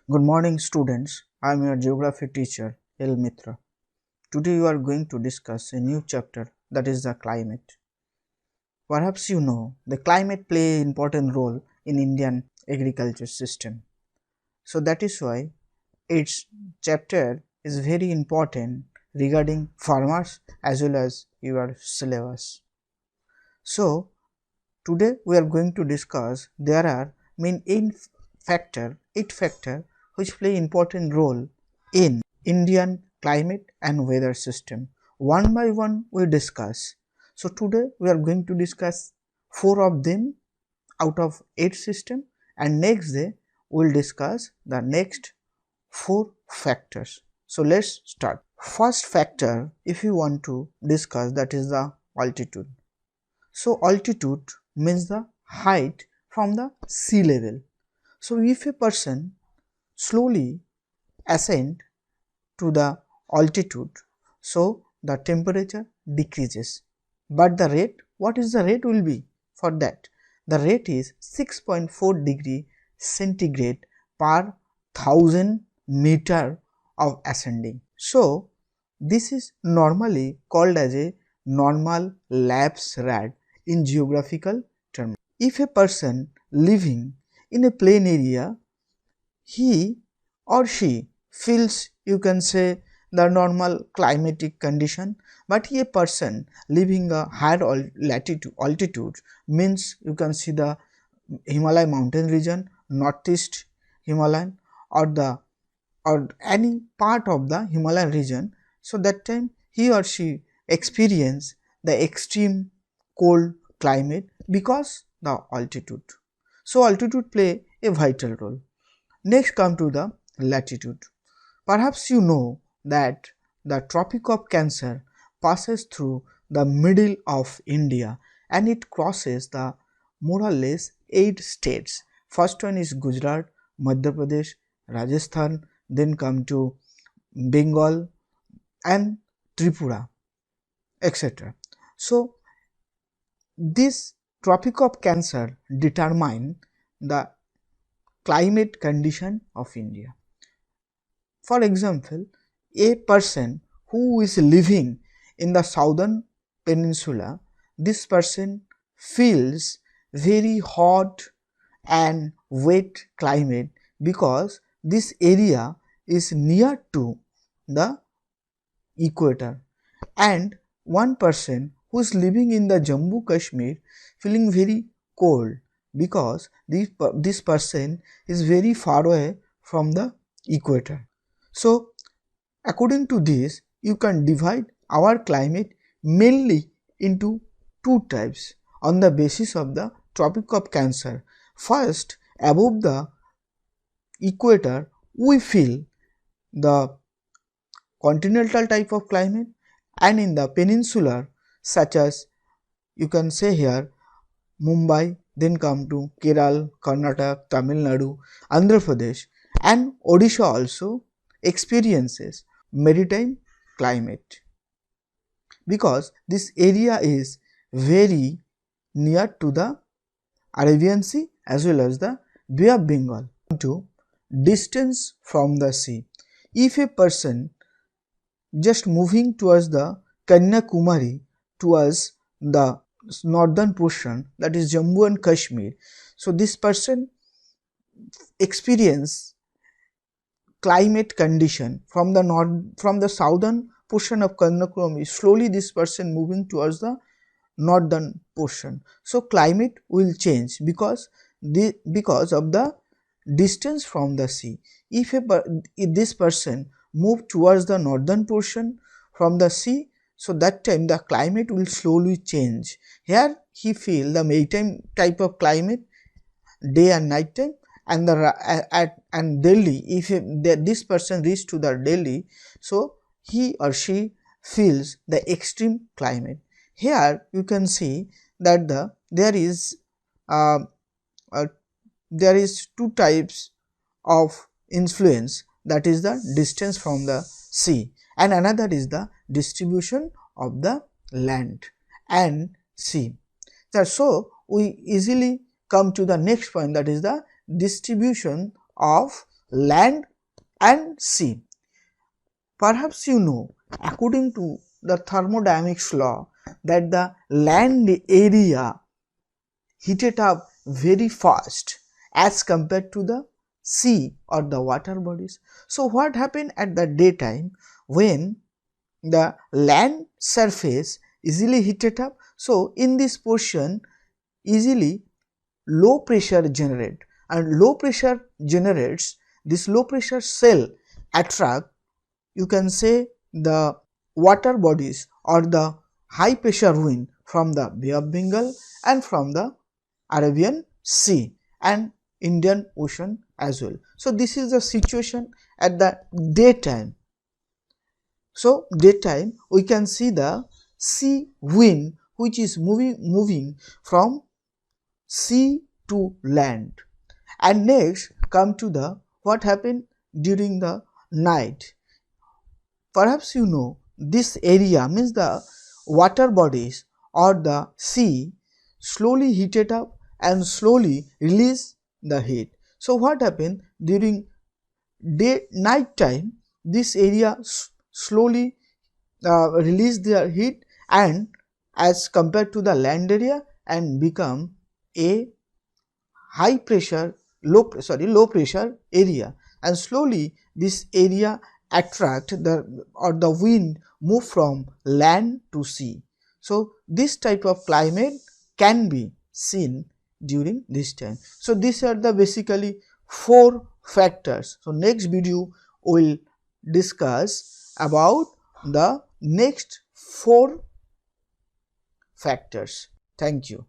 Good morning students, I am your geography teacher El Mitra. Today we are going to discuss a new chapter, that is the climate. Perhaps you know the climate play an important role in Indian agriculture system. So that is why its chapter is very important regarding farmers as well as your syllabus. So today we are going to discuss there are main eight factor which play important role in Indian climate and weather system. One by one we discuss. So today we are going to discuss 4 of them out of 8 system, and next day we will discuss the next 4 factors. So let's start. First factor if you want to discuss, that is the altitude. So altitude means the height from the sea level. So if a person slowly ascend to the altitude, so the temperature decreases, but the rate, what is the rate will be for that? The rate is 6.4 degree centigrade per 1000 meter of ascending. So this is normally called as a normal lapse rate in geographical terms. If a person living in a plain area, he or she feels, you can say, the normal climatic condition, but a person living a higher altitude means you can see the Himalaya mountain region, northeast Himalayan, or any part of the Himalayan region. So that time he or she experience the extreme cold climate because the altitude. So altitude play a vital role. Next come to the latitude. Perhaps you know that the Tropic of Cancer passes through the middle of India and it crosses the more or less 8 states. First one is Gujarat, Madhya Pradesh, Rajasthan, then come to Bengal and Tripura, etc. So this Tropic of Cancer determine the climate condition of India. For example, a person who is living in the southern peninsula, this person feels very hot and wet climate because this area is near to the equator, and one person who is living in the Jammu Kashmir feeling very cold because this person is very far away from the equator. So according to this, you can divide our climate mainly into 2 types on the basis of the Tropic of Cancer. First, above the equator we feel the continental type of climate, and in the peninsular, such as you can say here Mumbai, then come to Kerala, Karnataka, Tamil Nadu, Andhra Pradesh, and Odisha also experiences maritime climate because this area is very near to the Arabian Sea as well as the Bay of Bengal. To distance from the sea, if a person just moving towards the Kanyakumari, towards the northern portion, that is Jammu and Kashmir, so this person experience climate condition from the southern portion of Kanyakumari. Slowly this person moving towards the northern portion, so climate will change because of the distance from the sea. If this person move towards the northern portion from the sea, so that time the climate will slowly change. Here he feel the maritime type of climate day and night time, and and Delhi, if this person reach to the Delhi, so he or she feels the extreme climate. Here you can see that there is uh, 2 types of influence, that is the distance from the sea, and another is the distribution of the land and sea. So we easily come to the next point, that is the distribution of land and sea. Perhaps you know, according to the thermodynamics law, that the land area heated up very fast as compared to the sea or the water bodies. So what happened at the daytime when the land surface easily heated up? So in this portion easily low pressure generate, and low pressure generates, this low pressure cell attract, you can say, the water bodies or the high pressure wind from the Bay of Bengal and from the Arabian Sea and Indian Ocean as well. So this is the situation at the daytime. So daytime we can see the sea wind which is moving from sea to land. And next come to the what happened during the night. Perhaps you know, this area means the water bodies or the sea slowly heated up and slowly release the heat. So what happened during night time, this area slowly release their heat and as compared to the land area and become a high pressure low pressure area, and slowly this area attract the or the wind move from land to sea. So this type of climate can be seen during this time. So these are the basically 4 factors. So next video will discuss about the next 4 factors. Thank you.